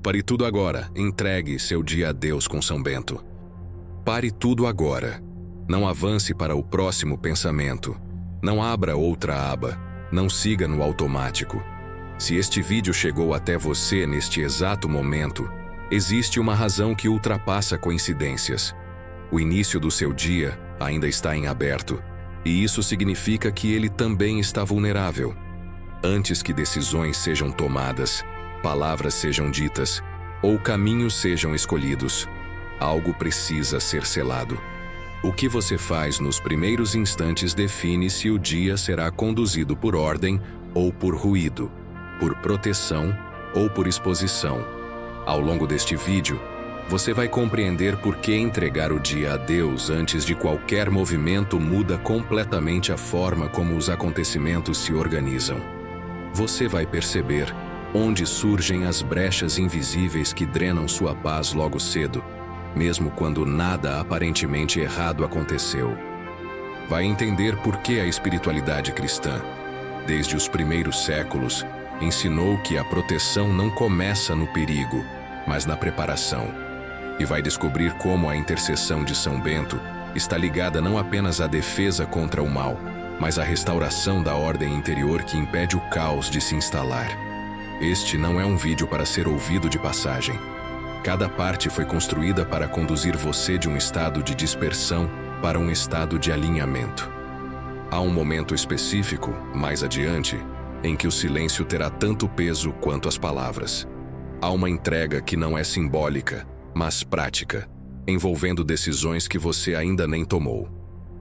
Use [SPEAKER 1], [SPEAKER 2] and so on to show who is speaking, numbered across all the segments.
[SPEAKER 1] Pare tudo agora. Entregue seu dia a Deus com São Bento. Pare tudo agora. Não avance para o próximo pensamento. Não abra outra aba. Não siga no automático. Se este vídeo chegou até você neste exato momento, existe uma razão que ultrapassa coincidências. O início do seu dia ainda está em aberto, e isso significa que ele também está vulnerável. Antes que decisões sejam tomadas, palavras sejam ditas, ou caminhos sejam escolhidos, algo precisa ser selado. O que você faz nos primeiros instantes define se o dia será conduzido por ordem ou por ruído, por proteção ou por exposição. Ao longo deste vídeo, você vai compreender por que entregar o dia a Deus antes de qualquer movimento muda completamente a forma como os acontecimentos se organizam. Você vai perceber onde surgem as brechas invisíveis que drenam sua paz logo cedo, mesmo quando nada aparentemente errado aconteceu. Vai entender por que a espiritualidade cristã, desde os primeiros séculos, ensinou que a proteção não começa no perigo, mas na preparação. E vai descobrir como a intercessão de São Bento está ligada não apenas à defesa contra o mal, mas à restauração da ordem interior que impede o caos de se instalar. Este não é um vídeo para ser ouvido de passagem. Cada parte foi construída para conduzir você de um estado de dispersão para um estado de alinhamento. Há um momento específico, mais adiante, em que o silêncio terá tanto peso quanto as palavras. Há uma entrega que não é simbólica, mas prática, envolvendo decisões que você ainda nem tomou.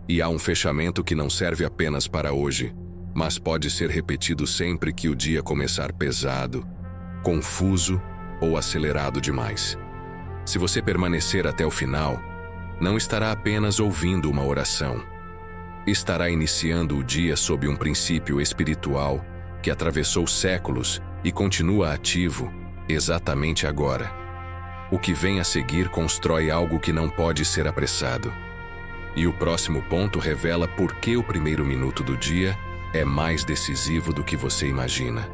[SPEAKER 1] E há um fechamento que não serve apenas para hoje, mas pode ser repetido sempre que o dia começar pesado, confuso ou acelerado demais. Se você permanecer até o final, não estará apenas ouvindo uma oração. Estará iniciando o dia sob um princípio espiritual que atravessou séculos e continua ativo exatamente agora. O que vem a seguir constrói algo que não pode ser apressado. E o próximo ponto revela por que o primeiro minuto do dia é mais decisivo do que você imagina.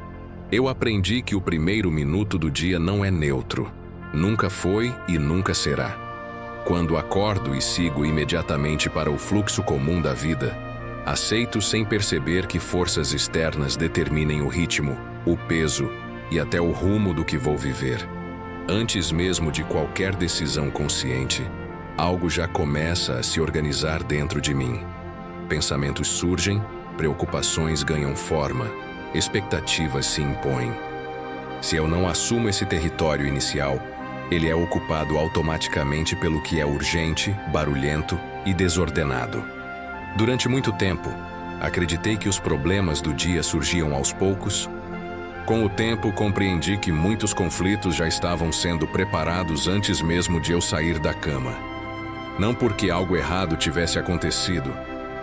[SPEAKER 1] Eu aprendi que o primeiro minuto do dia não é neutro. Nunca foi e nunca será. Quando acordo e sigo imediatamente para o fluxo comum da vida, aceito sem perceber que forças externas determinem o ritmo, o peso e até o rumo do que vou viver. Antes mesmo de qualquer decisão consciente, algo já começa a se organizar dentro de mim. Pensamentos surgem, preocupações ganham forma, expectativas se impõem. Se eu não assumo esse território inicial, ele é ocupado automaticamente pelo que é urgente, barulhento e desordenado. Durante muito tempo, acreditei que os problemas do dia surgiam aos poucos. Com o tempo, compreendi que muitos conflitos já estavam sendo preparados antes mesmo de eu sair da cama. Não porque algo errado tivesse acontecido,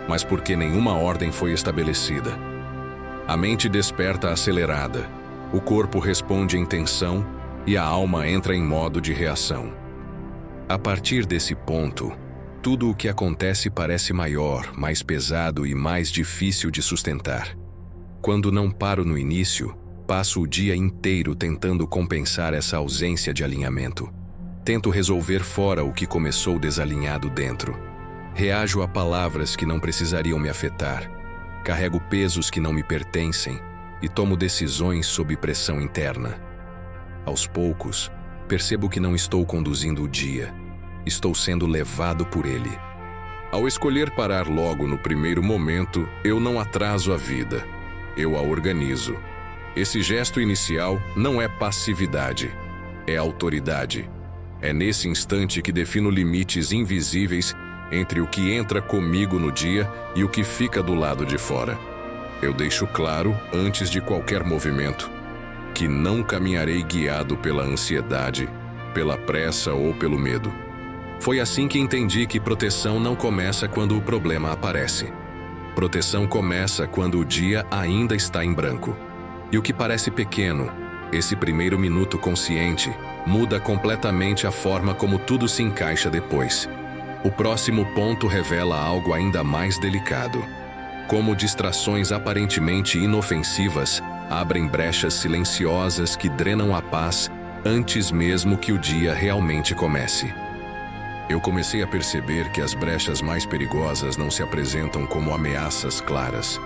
[SPEAKER 1] mas porque nenhuma ordem foi estabelecida. A mente desperta acelerada, o corpo responde em tensão e a alma entra em modo de reação. A partir desse ponto, tudo o que acontece parece maior, mais pesado e mais difícil de sustentar. Quando não paro no início, passo o dia inteiro tentando compensar essa ausência de alinhamento. Tento resolver fora o que começou desalinhado dentro. Reajo a palavras que não precisariam me afetar. Carrego pesos que não me pertencem e tomo decisões sob pressão interna. Aos poucos, percebo que não estou conduzindo o dia. Estou sendo levado por ele. Ao escolher parar logo no primeiro momento, eu não atraso a vida. Eu a organizo. Esse gesto inicial não é passividade, é autoridade. É nesse instante que defino limites invisíveis entre o que entra comigo no dia e o que fica do lado de fora. Eu deixo claro, antes de qualquer movimento, que não caminharei guiado pela ansiedade, pela pressa ou pelo medo. Foi assim que entendi que proteção não começa quando o problema aparece. Proteção começa quando o dia ainda está em branco. E o que parece pequeno, esse primeiro minuto consciente, muda completamente a forma como tudo se encaixa depois. O próximo ponto revela algo ainda mais delicado. Como distrações aparentemente inofensivas abrem brechas silenciosas que drenam a paz antes mesmo que o dia realmente comece. Eu comecei a perceber que as brechas mais perigosas não se apresentam como ameaças claras.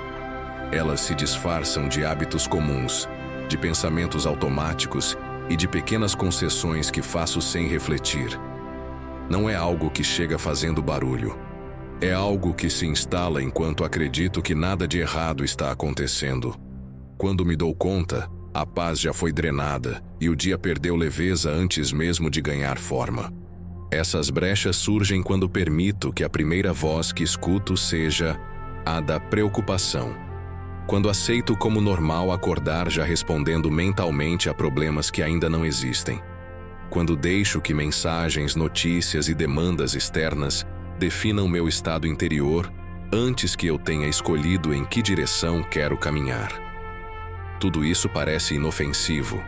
[SPEAKER 1] Elas se disfarçam de hábitos comuns, de pensamentos automáticos e de pequenas concessões que faço sem refletir. Não é algo que chega fazendo barulho. É algo que se instala enquanto acredito que nada de errado está acontecendo. Quando me dou conta, a paz já foi drenada e o dia perdeu leveza antes mesmo de ganhar forma. Essas brechas surgem quando permito que a primeira voz que escuto seja a da preocupação. Quando aceito como normal acordar já respondendo mentalmente a problemas que ainda não existem. Quando deixo que mensagens, notícias e demandas externas definam meu estado interior antes que eu tenha escolhido em que direção quero caminhar. Tudo isso parece inofensivo,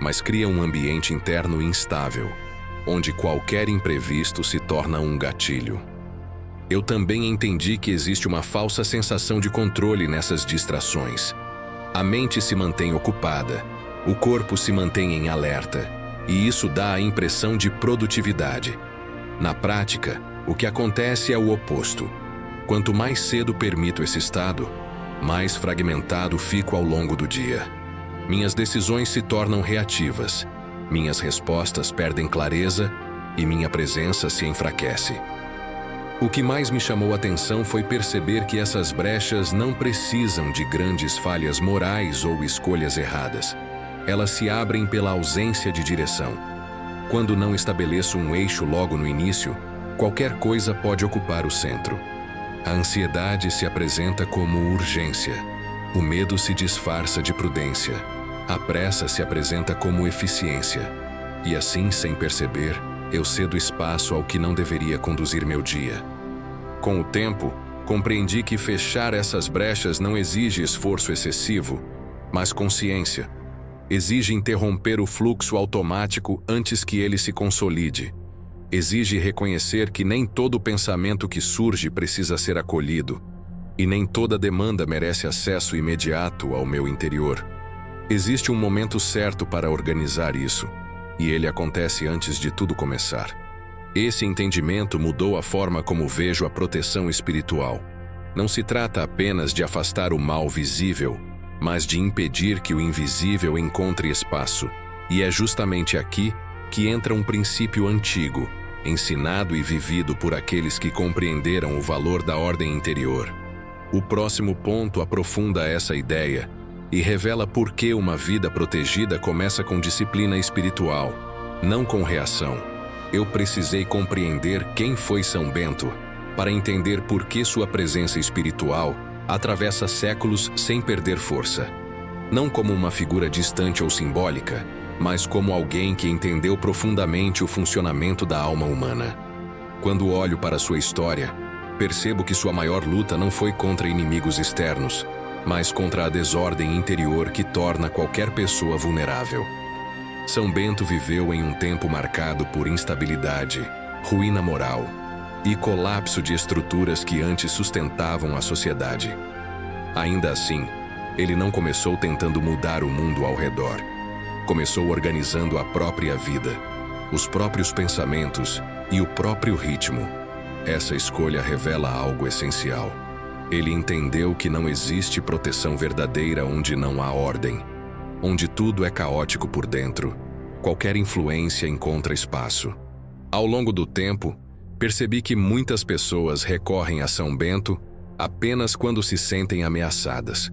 [SPEAKER 1] mas cria um ambiente interno instável, onde qualquer imprevisto se torna um gatilho. Eu também entendi que existe uma falsa sensação de controle nessas distrações. A mente se mantém ocupada, o corpo se mantém em alerta, e isso dá a impressão de produtividade. Na prática, o que acontece é o oposto. Quanto mais cedo permito esse estado, mais fragmentado fico ao longo do dia. Minhas decisões se tornam reativas, minhas respostas perdem clareza e minha presença se enfraquece. O que mais me chamou a atenção foi perceber que essas brechas não precisam de grandes falhas morais ou escolhas erradas. Elas se abrem pela ausência de direção. Quando não estabeleço um eixo logo no início, qualquer coisa pode ocupar o centro. A ansiedade se apresenta como urgência. O medo se disfarça de prudência. A pressa se apresenta como eficiência. E assim, sem perceber, eu cedo espaço ao que não deveria conduzir meu dia. Com o tempo, compreendi que fechar essas brechas não exige esforço excessivo, mas consciência. Exige interromper o fluxo automático antes que ele se consolide. Exige reconhecer que nem todo pensamento que surge precisa ser acolhido, e nem toda demanda merece acesso imediato ao meu interior. Existe um momento certo para organizar isso, e ele acontece antes de tudo começar. Esse entendimento mudou a forma como vejo a proteção espiritual. Não se trata apenas de afastar o mal visível, mas de impedir que o invisível encontre espaço. E é justamente aqui que entra um princípio antigo, ensinado e vivido por aqueles que compreenderam o valor da ordem interior. O próximo ponto aprofunda essa ideia e revela por que uma vida protegida começa com disciplina espiritual, não com reação. Eu precisei compreender quem foi São Bento para entender por que sua presença espiritual atravessa séculos sem perder força. Não como uma figura distante ou simbólica, mas como alguém que entendeu profundamente o funcionamento da alma humana. Quando olho para sua história, percebo que sua maior luta não foi contra inimigos externos, mas contra a desordem interior que torna qualquer pessoa vulnerável. São Bento viveu em um tempo marcado por instabilidade, ruína moral e colapso de estruturas que antes sustentavam a sociedade. Ainda assim, ele não começou tentando mudar o mundo ao redor. Começou organizando a própria vida, os próprios pensamentos e o próprio ritmo. Essa escolha revela algo essencial. Ele entendeu que não existe proteção verdadeira onde não há ordem. Onde tudo é caótico por dentro, qualquer influência encontra espaço. Ao longo do tempo, percebi que muitas pessoas recorrem a São Bento apenas quando se sentem ameaçadas.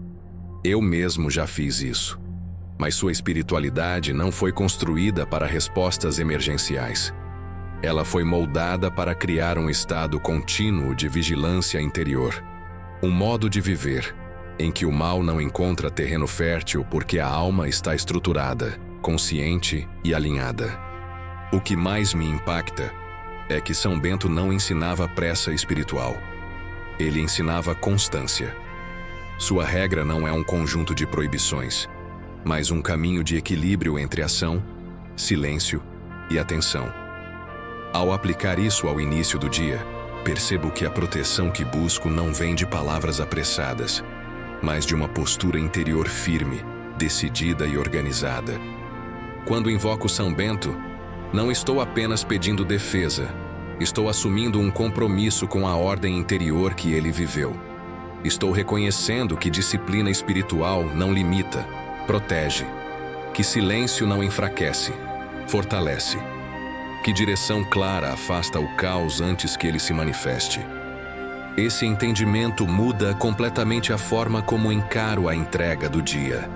[SPEAKER 1] Eu mesmo já fiz isso. Mas sua espiritualidade não foi construída para respostas emergenciais. Ela foi moldada para criar um estado contínuo de vigilância interior. Um modo de viver em que o mal não encontra terreno fértil porque a alma está estruturada, consciente e alinhada. O que mais me impacta é que São Bento não ensinava pressa espiritual. Ele ensinava constância. Sua regra não é um conjunto de proibições, mas um caminho de equilíbrio entre ação, silêncio e atenção. Ao aplicar isso ao início do dia, percebo que a proteção que busco não vem de palavras apressadas, mas de uma postura interior firme, decidida e organizada. Quando invoco São Bento, não estou apenas pedindo defesa, estou assumindo um compromisso com a ordem interior que ele viveu. Estou reconhecendo que disciplina espiritual não limita, protege, que silêncio não enfraquece, fortalece, que direção clara afasta o caos antes que ele se manifeste. Esse entendimento muda completamente a forma como encaro a entrega do dia.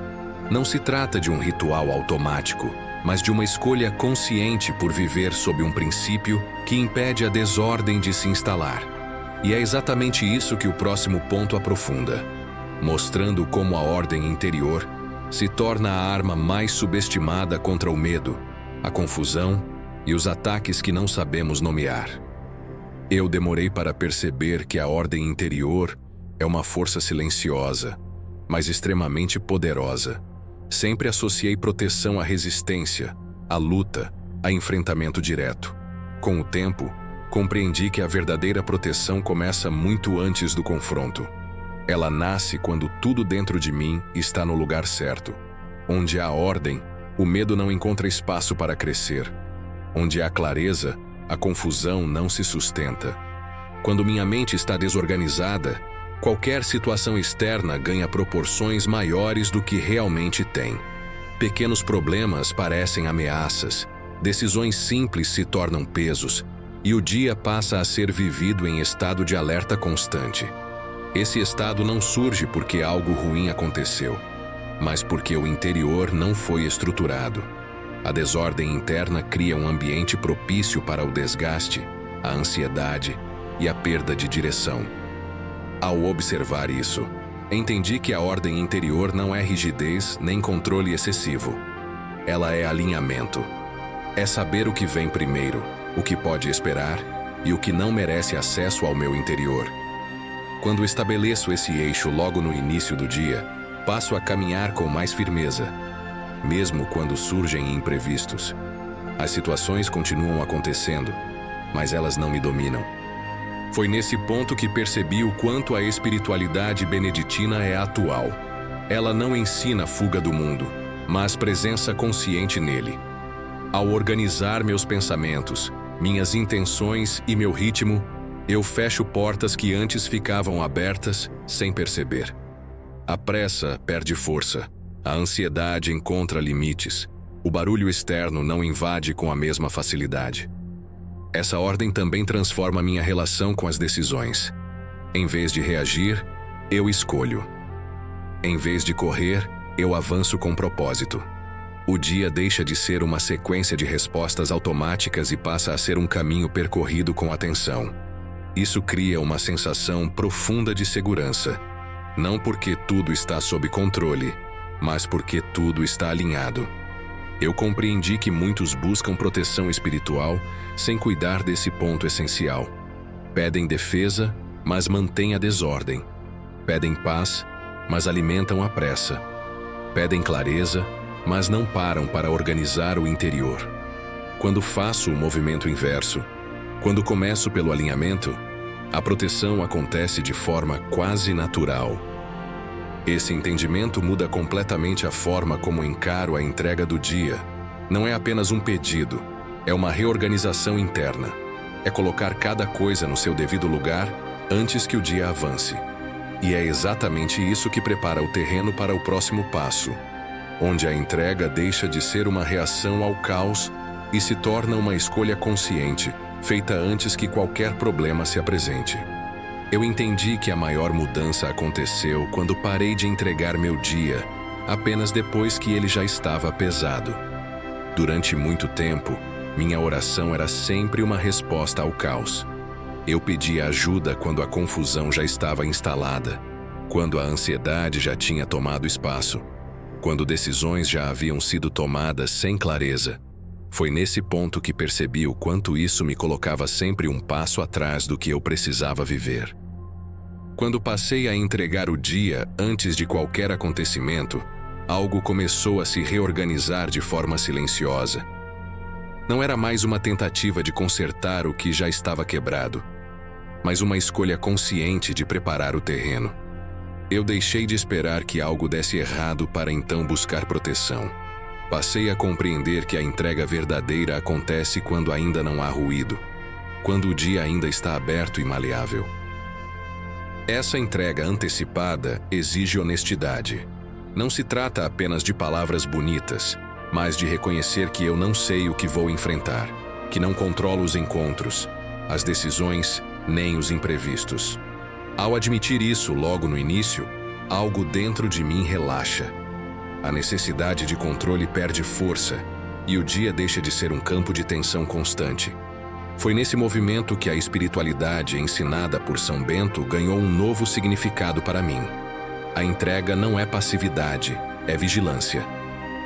[SPEAKER 1] Não se trata de um ritual automático, mas de uma escolha consciente por viver sob um princípio que impede a desordem de se instalar. E é exatamente isso que o próximo ponto aprofunda, mostrando como a ordem interior se torna a arma mais subestimada contra o medo, a confusão e os ataques que não sabemos nomear. Eu demorei para perceber que a ordem interior é uma força silenciosa, mas extremamente poderosa. Sempre associei proteção à resistência, à luta, a enfrentamento direto. Com o tempo, compreendi que a verdadeira proteção começa muito antes do confronto. Ela nasce quando tudo dentro de mim está no lugar certo. Onde há ordem, o medo não encontra espaço para crescer. Onde há clareza, a confusão não se sustenta. Quando minha mente está desorganizada, qualquer situação externa ganha proporções maiores do que realmente tem. Pequenos problemas parecem ameaças, decisões simples se tornam pesos, e o dia passa a ser vivido em estado de alerta constante. Esse estado não surge porque algo ruim aconteceu, mas porque o interior não foi estruturado. A desordem interna cria um ambiente propício para o desgaste, a ansiedade e a perda de direção. Ao observar isso, entendi que a ordem interior não é rigidez nem controle excessivo. Ela é alinhamento. É saber o que vem primeiro, o que pode esperar e o que não merece acesso ao meu interior. Quando estabeleço esse eixo logo no início do dia, passo a caminhar com mais firmeza, mesmo quando surgem imprevistos. As situações continuam acontecendo, mas elas não me dominam. Foi nesse ponto que percebi o quanto a espiritualidade beneditina é atual. Ela não ensina fuga do mundo, mas presença consciente nele. Ao organizar meus pensamentos, minhas intenções e meu ritmo, eu fecho portas que antes ficavam abertas sem perceber. A pressa perde força, a ansiedade encontra limites, o barulho externo não invade com a mesma facilidade. Essa ordem também transforma minha relação com as decisões. Em vez de reagir, eu escolho. Em vez de correr, eu avanço com propósito. O dia deixa de ser uma sequência de respostas automáticas e passa a ser um caminho percorrido com atenção. Isso cria uma sensação profunda de segurança, não porque tudo está sob controle, mas porque tudo está alinhado. Eu compreendi que muitos buscam proteção espiritual sem cuidar desse ponto essencial. Pedem defesa, mas mantêm a desordem. Pedem paz, mas alimentam a pressa. Pedem clareza, mas não param para organizar o interior. Quando faço o movimento inverso, quando começo pelo alinhamento, a proteção acontece de forma quase natural. Esse entendimento muda completamente a forma como encaro a entrega do dia. Não é apenas um pedido, é uma reorganização interna. É colocar cada coisa no seu devido lugar antes que o dia avance. E é exatamente isso que prepara o terreno para o próximo passo, onde a entrega deixa de ser uma reação ao caos e se torna uma escolha consciente, feita antes que qualquer problema se apresente. Eu entendi que a maior mudança aconteceu quando parei de entregar meu dia, apenas depois que ele já estava pesado. Durante muito tempo, minha oração era sempre uma resposta ao caos. Eu pedia ajuda quando a confusão já estava instalada, quando a ansiedade já tinha tomado espaço, quando decisões já haviam sido tomadas sem clareza. Foi nesse ponto que percebi o quanto isso me colocava sempre um passo atrás do que eu precisava viver. Quando passei a entregar o dia antes de qualquer acontecimento, algo começou a se reorganizar de forma silenciosa. Não era mais uma tentativa de consertar o que já estava quebrado, mas uma escolha consciente de preparar o terreno. Eu deixei de esperar que algo desse errado para então buscar proteção. Passei a compreender que a entrega verdadeira acontece quando ainda não há ruído, quando o dia ainda está aberto e maleável. Essa entrega antecipada exige honestidade. Não se trata apenas de palavras bonitas, mas de reconhecer que eu não sei o que vou enfrentar, que não controlo os encontros, as decisões, nem os imprevistos. Ao admitir isso logo no início, algo dentro de mim relaxa. A necessidade de controle perde força e o dia deixa de ser um campo de tensão constante. Foi nesse movimento que a espiritualidade ensinada por São Bento ganhou um novo significado para mim. A entrega não é passividade, é vigilância.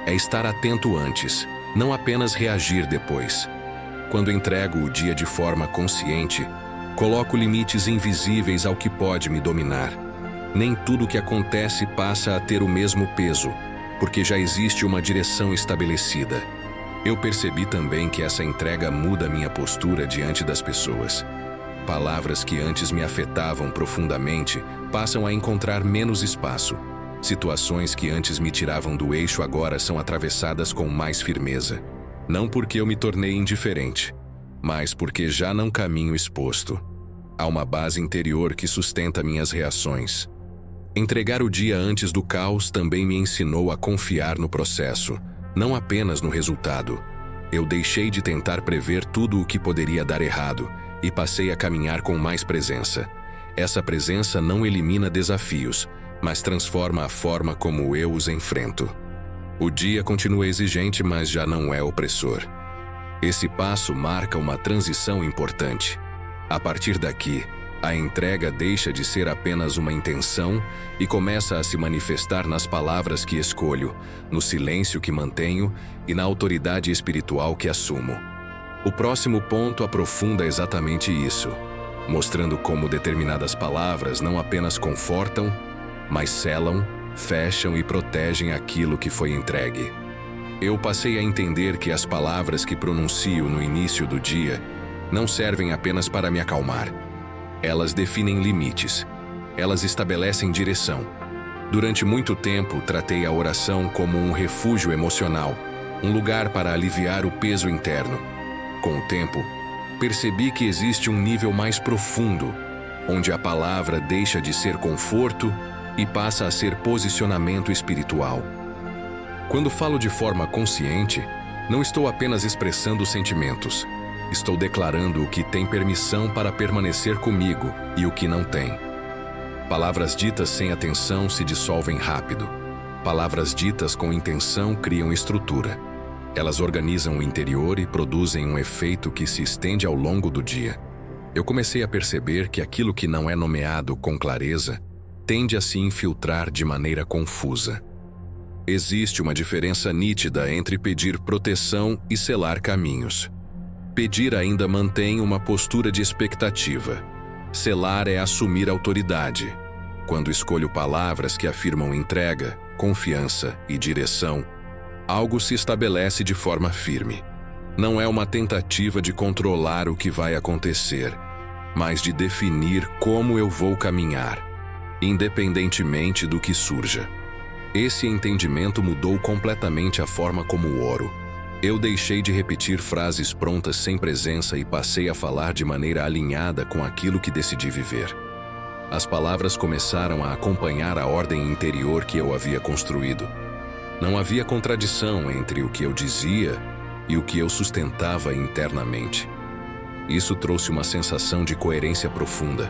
[SPEAKER 1] É estar atento antes, não apenas reagir depois. Quando entrego o dia de forma consciente, coloco limites invisíveis ao que pode me dominar. Nem tudo o que acontece passa a ter o mesmo peso, porque já existe uma direção estabelecida. Eu percebi também que essa entrega muda minha postura diante das pessoas. Palavras que antes me afetavam profundamente passam a encontrar menos espaço. Situações que antes me tiravam do eixo agora são atravessadas com mais firmeza. Não porque eu me tornei indiferente, mas porque já não caminho exposto. Há uma base interior que sustenta minhas reações. Entregar o dia antes do caos também me ensinou a confiar no processo, não apenas no resultado. Eu deixei de tentar prever tudo o que poderia dar errado e passei a caminhar com mais presença. Essa presença não elimina desafios, mas transforma a forma como eu os enfrento. O dia continua exigente, mas já não é opressor. Esse passo marca uma transição importante. A partir daqui, a entrega deixa de ser apenas uma intenção e começa a se manifestar nas palavras que escolho, no silêncio que mantenho e na autoridade espiritual que assumo. O próximo ponto aprofunda exatamente isso, mostrando como determinadas palavras não apenas confortam, mas selam, fecham e protegem aquilo que foi entregue. Eu passei a entender que as palavras que pronuncio no início do dia não servem apenas para me acalmar. Elas definem limites. Elas estabelecem direção. Durante muito tempo, tratei a oração como um refúgio emocional, um lugar para aliviar o peso interno. Com o tempo, percebi que existe um nível mais profundo, onde a palavra deixa de ser conforto e passa a ser posicionamento espiritual. Quando falo de forma consciente, não estou apenas expressando sentimentos. Estou declarando o que tem permissão para permanecer comigo e o que não tem. Palavras ditas sem atenção se dissolvem rápido. Palavras ditas com intenção criam estrutura. Elas organizam o interior e produzem um efeito que se estende ao longo do dia. Eu comecei a perceber que aquilo que não é nomeado com clareza tende a se infiltrar de maneira confusa. Existe uma diferença nítida entre pedir proteção e selar caminhos. Pedir ainda mantém uma postura de expectativa. Selar é assumir autoridade. Quando escolho palavras que afirmam entrega, confiança e direção, algo se estabelece de forma firme. Não é uma tentativa de controlar o que vai acontecer, mas de definir como eu vou caminhar, independentemente do que surja. Esse entendimento mudou completamente a forma como oro. Eu deixei de repetir frases prontas sem presença e passei a falar de maneira alinhada com aquilo que decidi viver. As palavras começaram a acompanhar a ordem interior que eu havia construído. Não havia contradição entre o que eu dizia e o que eu sustentava internamente. Isso trouxe uma sensação de coerência profunda,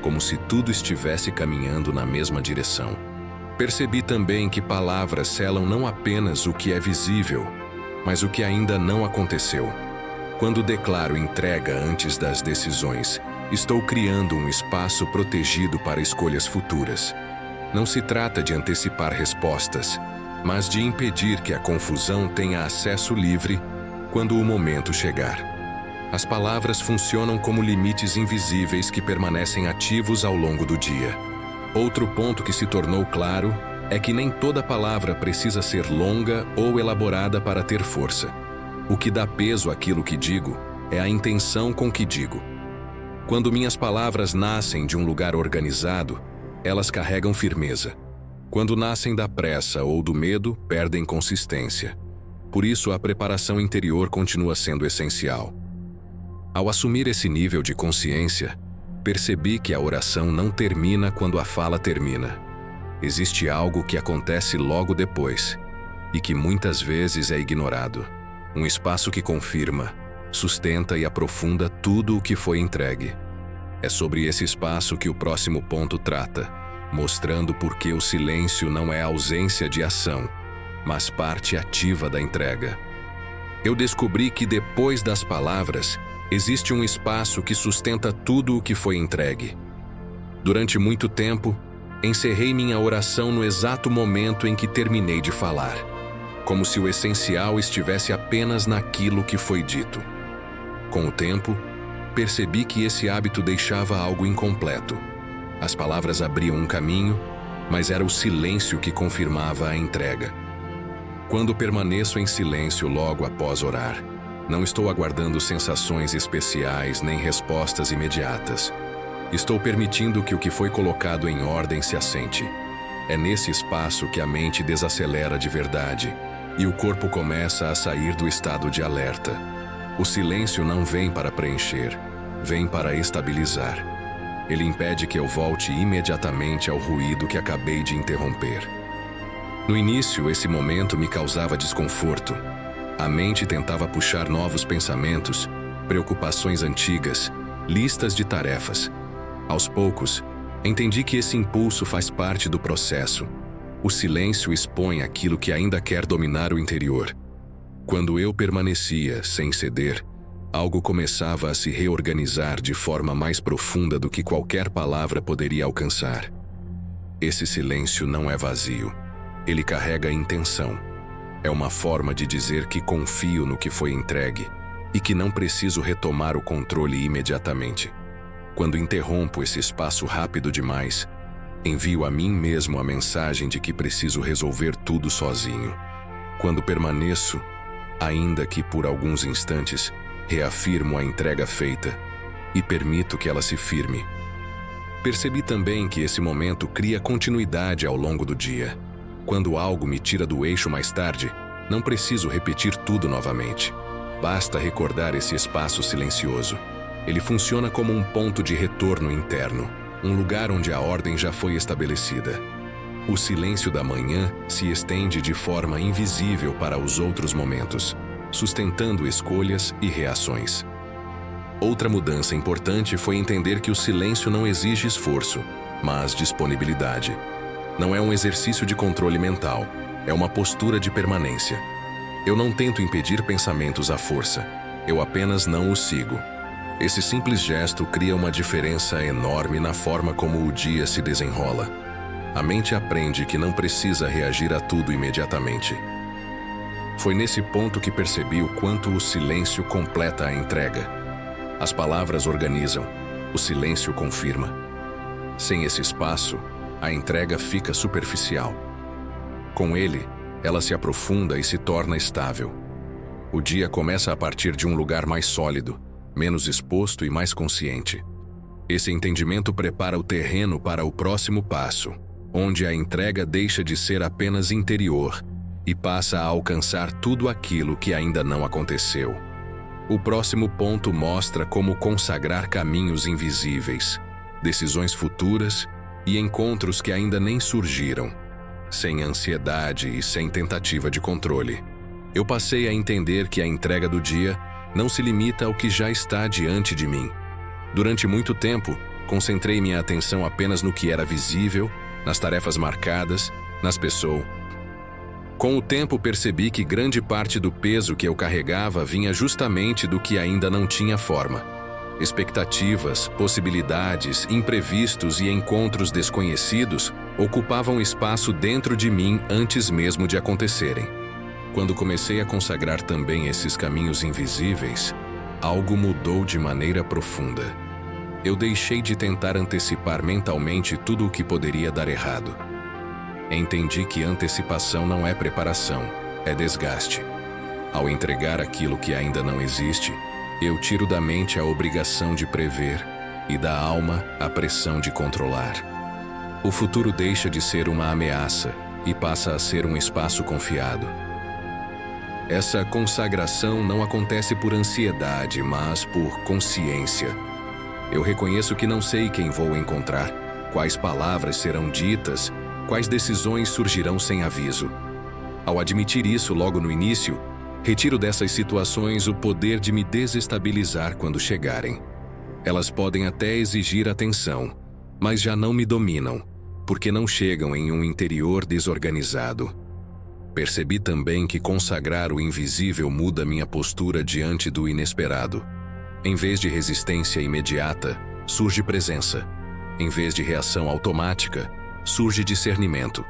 [SPEAKER 1] como se tudo estivesse caminhando na mesma direção. Percebi também que palavras selam não apenas o que é visível, mas o que ainda não aconteceu. Quando declaro entrega antes das decisões, estou criando um espaço protegido para escolhas futuras. Não se trata de antecipar respostas, mas de impedir que a confusão tenha acesso livre quando o momento chegar. As palavras funcionam como limites invisíveis que permanecem ativos ao longo do dia. Outro ponto que se tornou claro é que nem toda palavra precisa ser longa ou elaborada para ter força. O que dá peso àquilo que digo é a intenção com que digo. Quando minhas palavras nascem de um lugar organizado, elas carregam firmeza. Quando nascem da pressa ou do medo, perdem consistência. Por isso, a preparação interior continua sendo essencial. Ao assumir esse nível de consciência, percebi que a oração não termina quando a fala termina. Existe algo que acontece logo depois, e que muitas vezes é ignorado. Um espaço que confirma, sustenta e aprofunda tudo o que foi entregue. É sobre esse espaço que o próximo ponto trata, mostrando por que o silêncio não é ausência de ação, mas parte ativa da entrega. Eu descobri que depois das palavras, existe um espaço que sustenta tudo o que foi entregue. Durante muito tempo, encerrei minha oração no exato momento em que terminei de falar, como se o essencial estivesse apenas naquilo que foi dito. Com o tempo, percebi que esse hábito deixava algo incompleto. As palavras abriam um caminho, mas era o silêncio que confirmava a entrega. Quando permaneço em silêncio logo após orar, não estou aguardando sensações especiais nem respostas imediatas. Estou permitindo que o que foi colocado em ordem se assente. É nesse espaço que a mente desacelera de verdade e o corpo começa a sair do estado de alerta. O silêncio não vem para preencher, vem para estabilizar. Ele impede que eu volte imediatamente ao ruído que acabei de interromper. No início, esse momento me causava desconforto. A mente tentava puxar novos pensamentos, preocupações antigas, listas de tarefas. Aos poucos, entendi que esse impulso faz parte do processo. O silêncio expõe aquilo que ainda quer dominar o interior. Quando eu permanecia sem ceder, algo começava a se reorganizar de forma mais profunda do que qualquer palavra poderia alcançar. Esse silêncio não é vazio. Ele carrega intenção. É uma forma de dizer que confio no que foi entregue e que não preciso retomar o controle imediatamente. Quando interrompo esse espaço rápido demais, envio a mim mesmo a mensagem de que preciso resolver tudo sozinho. Quando permaneço, ainda que por alguns instantes, reafirmo a entrega feita e permito que ela se firme. Percebi também que esse momento cria continuidade ao longo do dia. Quando algo me tira do eixo mais tarde, não preciso repetir tudo novamente. Basta recordar esse espaço silencioso. Ele funciona como um ponto de retorno interno, um lugar onde a ordem já foi estabelecida. O silêncio da manhã se estende de forma invisível para os outros momentos, sustentando escolhas e reações. Outra mudança importante foi entender que o silêncio não exige esforço, mas disponibilidade. Não é um exercício de controle mental, é uma postura de permanência. Eu não tento impedir pensamentos à força, eu apenas não os sigo. Esse simples gesto cria uma diferença enorme na forma como o dia se desenrola. A mente aprende que não precisa reagir a tudo imediatamente. Foi nesse ponto que percebi o quanto o silêncio completa a entrega. As palavras organizam, o silêncio confirma. Sem esse espaço, a entrega fica superficial. Com ele, ela se aprofunda e se torna estável. O dia começa a partir de um lugar mais sólido, menos exposto e mais consciente. Esse entendimento prepara o terreno para o próximo passo, onde a entrega deixa de ser apenas interior e passa a alcançar tudo aquilo que ainda não aconteceu. O próximo ponto mostra como consagrar caminhos invisíveis, decisões futuras e encontros que ainda nem surgiram, sem ansiedade e sem tentativa de controle. Eu passei a entender que a entrega do dia não se limita ao que já está diante de mim. Durante muito tempo, concentrei minha atenção apenas no que era visível, nas tarefas marcadas, nas pessoas. Com o tempo percebi que grande parte do peso que eu carregava vinha justamente do que ainda não tinha forma. Expectativas, possibilidades, imprevistos e encontros desconhecidos ocupavam espaço dentro de mim antes mesmo de acontecerem. Quando comecei a consagrar também esses caminhos invisíveis, algo mudou de maneira profunda. Eu deixei de tentar antecipar mentalmente tudo o que poderia dar errado. Entendi que antecipação não é preparação, é desgaste. Ao entregar aquilo que ainda não existe, eu tiro da mente a obrigação de prever e da alma a pressão de controlar. O futuro deixa de ser uma ameaça e passa a ser um espaço confiado. Essa consagração não acontece por ansiedade, mas por consciência. Eu reconheço que não sei quem vou encontrar, quais palavras serão ditas, quais decisões surgirão sem aviso. Ao admitir isso logo no início, retiro dessas situações o poder de me desestabilizar quando chegarem. Elas podem até exigir atenção, mas já não me dominam, porque não chegam em um interior desorganizado. Percebi também que consagrar o invisível muda minha postura diante do inesperado. Em vez de resistência imediata, surge presença. Em vez de reação automática, surge discernimento.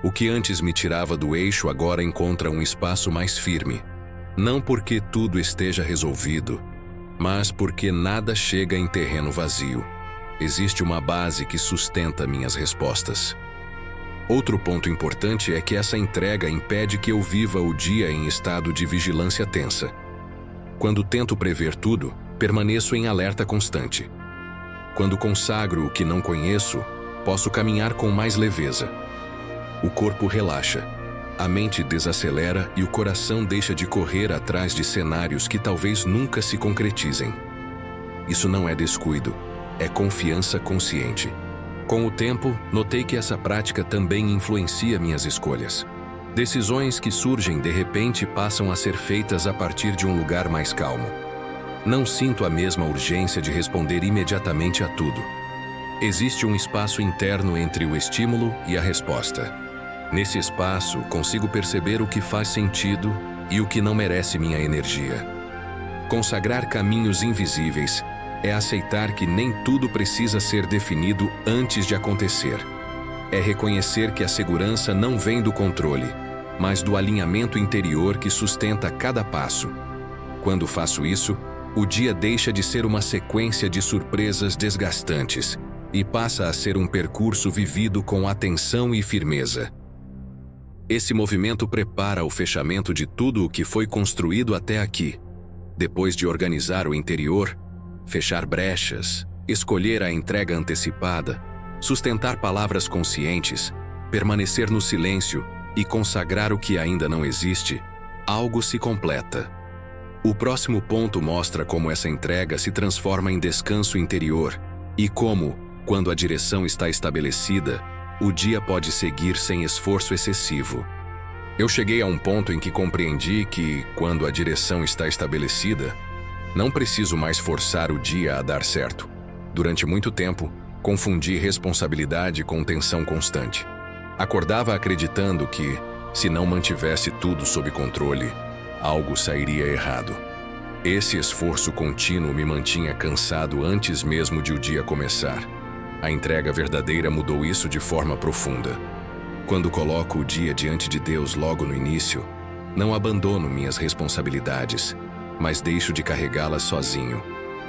[SPEAKER 1] O que antes me tirava do eixo agora encontra um espaço mais firme. Não porque tudo esteja resolvido, mas porque nada chega em terreno vazio. Existe uma base que sustenta minhas respostas. Outro ponto importante é que essa entrega impede que eu viva o dia em estado de vigilância tensa. Quando tento prever tudo, permaneço em alerta constante. Quando consagro o que não conheço, posso caminhar com mais leveza. O corpo relaxa, a mente desacelera e o coração deixa de correr atrás de cenários que talvez nunca se concretizem. Isso não é descuido, é confiança consciente. Com o tempo, notei que essa prática também influencia minhas escolhas. Decisões que surgem de repente passam a ser feitas a partir de um lugar mais calmo. Não sinto a mesma urgência de responder imediatamente a tudo. Existe um espaço interno entre o estímulo e a resposta. Nesse espaço, consigo perceber o que faz sentido e o que não merece minha energia. Consagrar caminhos invisíveis é aceitar que nem tudo precisa ser definido antes de acontecer. É reconhecer que a segurança não vem do controle, mas do alinhamento interior que sustenta cada passo. Quando faço isso, o dia deixa de ser uma sequência de surpresas desgastantes e passa a ser um percurso vivido com atenção e firmeza. Esse movimento prepara o fechamento de tudo o que foi construído até aqui. Depois de organizar o interior, fechar brechas, escolher a entrega antecipada, sustentar palavras conscientes, permanecer no silêncio e consagrar o que ainda não existe, algo se completa. O próximo ponto mostra como essa entrega se transforma em descanso interior e como, quando a direção está estabelecida, o dia pode seguir sem esforço excessivo. Eu cheguei a um ponto em que compreendi que, quando a direção está estabelecida, não preciso mais forçar o dia a dar certo. Durante muito tempo, confundi responsabilidade com tensão constante. Acordava acreditando que, se não mantivesse tudo sob controle, algo sairia errado. Esse esforço contínuo me mantinha cansado antes mesmo de o dia começar. A entrega verdadeira mudou isso de forma profunda. Quando coloco o dia diante de Deus logo no início, não abandono minhas responsabilidades, mas deixo de carregá-las sozinho.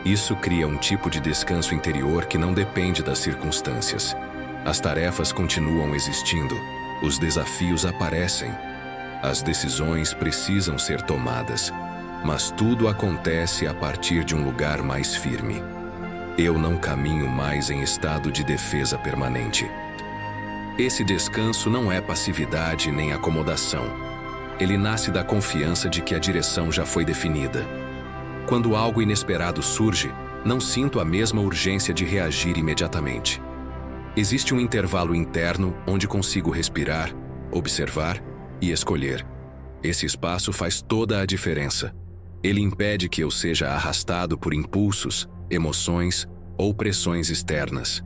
[SPEAKER 1] Isso cria um tipo de descanso interior que não depende das circunstâncias. As tarefas continuam existindo, os desafios aparecem, as decisões precisam ser tomadas, mas tudo acontece a partir de um lugar mais firme. Eu não caminho mais em estado de defesa permanente. Esse descanso não é passividade nem acomodação. Ele nasce da confiança de que a direção já foi definida. Quando algo inesperado surge, não sinto a mesma urgência de reagir imediatamente. Existe um intervalo interno onde consigo respirar, observar e escolher. Esse espaço faz toda a diferença. Ele impede que eu seja arrastado por impulsos, emoções ou pressões externas.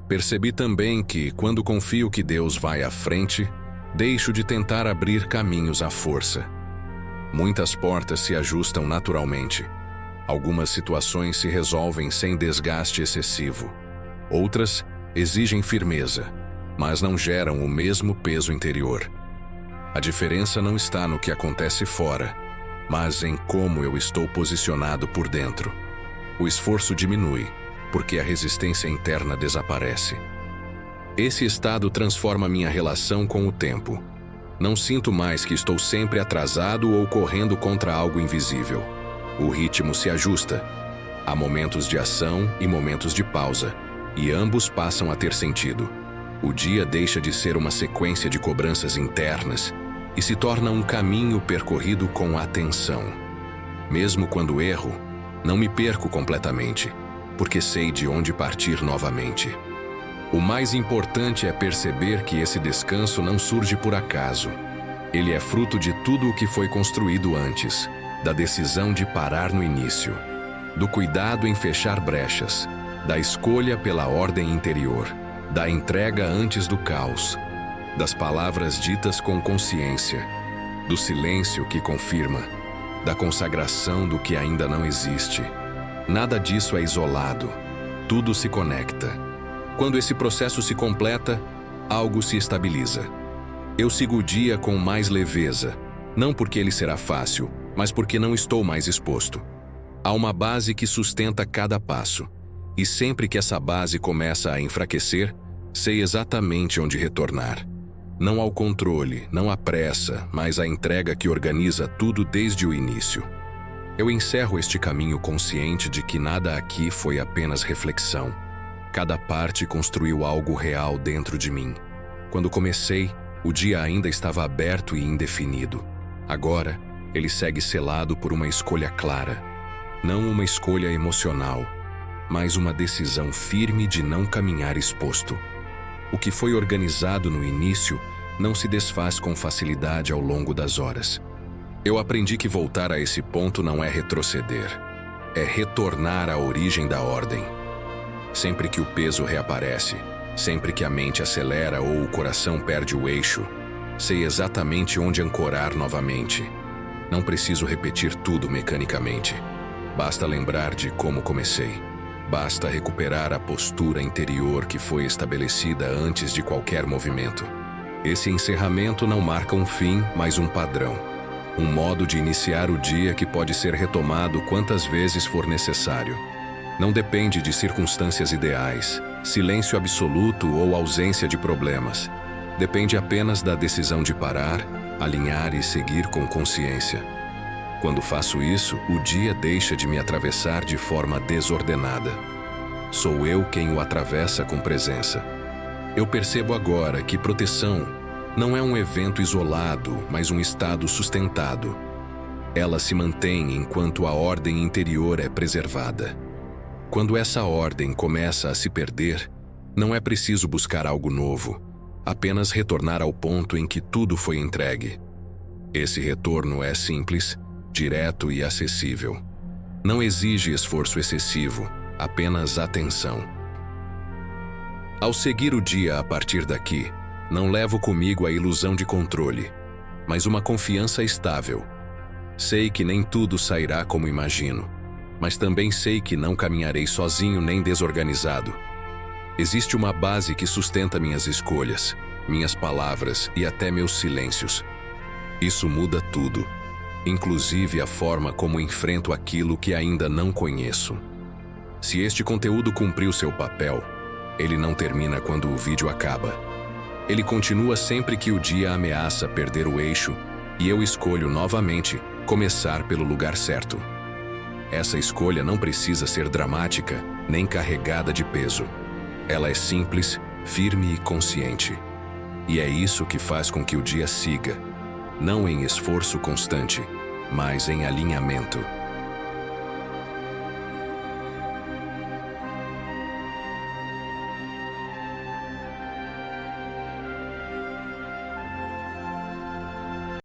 [SPEAKER 1] Percebi também que, quando confio que Deus vai à frente, deixo de tentar abrir caminhos à força. Muitas portas se ajustam naturalmente. Algumas situações se resolvem sem desgaste excessivo. Outras exigem firmeza, mas não geram o mesmo peso interior. A diferença não está no que acontece fora, mas em como eu estou posicionado por dentro. O esforço diminui, porque a resistência interna desaparece. Esse estado transforma minha relação com o tempo. Não sinto mais que estou sempre atrasado ou correndo contra algo invisível. O ritmo se ajusta. Há momentos de ação e momentos de pausa, e ambos passam a ter sentido. O dia deixa de ser uma sequência de cobranças internas e se torna um caminho percorrido com atenção. Mesmo quando erro, não me perco completamente, porque sei de onde partir novamente. O mais importante é perceber que esse descanso não surge por acaso. Ele é fruto de tudo o que foi construído antes, da decisão de parar no início, do cuidado em fechar brechas, da escolha pela ordem interior, da entrega antes do caos, das palavras ditas com consciência, do silêncio que confirma, da consagração do que ainda não existe. Nada disso é isolado, tudo se conecta. Quando esse processo se completa, algo se estabiliza. Eu sigo o dia com mais leveza, não porque ele será fácil, mas porque não estou mais exposto. Há uma base que sustenta cada passo, e sempre que essa base começa a enfraquecer, sei exatamente onde retornar. Não ao controle, não à pressa, mas à entrega que organiza tudo desde o início. Eu encerro este caminho consciente de que nada aqui foi apenas reflexão. Cada parte construiu algo real dentro de mim. Quando comecei, o dia ainda estava aberto e indefinido. Agora, ele segue selado por uma escolha clara. Não uma escolha emocional, mas uma decisão firme de não caminhar exposto. O que foi organizado no início não se desfaz com facilidade ao longo das horas. Eu aprendi que voltar a esse ponto não é retroceder, é retornar à origem da ordem. Sempre que o peso reaparece, sempre que a mente acelera ou o coração perde o eixo, sei exatamente onde ancorar novamente. Não preciso repetir tudo mecanicamente. Basta lembrar de como comecei. Basta recuperar a postura interior que foi estabelecida antes de qualquer movimento. Esse encerramento não marca um fim, mas um padrão. Um modo de iniciar o dia que pode ser retomado quantas vezes for necessário. Não depende de circunstâncias ideais, silêncio absoluto ou ausência de problemas. Depende apenas da decisão de parar, alinhar e seguir com consciência. Quando faço isso, o dia deixa de me atravessar de forma desordenada. Sou eu quem o atravessa com presença. Eu percebo agora que proteção não é um evento isolado, mas um estado sustentado. Ela se mantém enquanto a ordem interior é preservada. Quando essa ordem começa a se perder, não é preciso buscar algo novo, apenas retornar ao ponto em que tudo foi entregue. Esse retorno é simples, direto e acessível. Não exige esforço excessivo, apenas atenção. Ao seguir o dia a partir daqui, não levo comigo a ilusão de controle, mas uma confiança estável. Sei que nem tudo sairá como imagino, mas também sei que não caminharei sozinho nem desorganizado. Existe uma base que sustenta minhas escolhas, minhas palavras e até meus silêncios. Isso muda tudo, inclusive a forma como enfrento aquilo que ainda não conheço. Se este conteúdo cumpriu seu papel, ele não termina quando o vídeo acaba. Ele continua sempre que o dia ameaça perder o eixo e eu escolho novamente começar pelo lugar certo. Essa escolha não precisa ser dramática nem carregada de peso. Ela é simples, firme e consciente. E é isso que faz com que o dia siga, não em esforço constante, mas em alinhamento.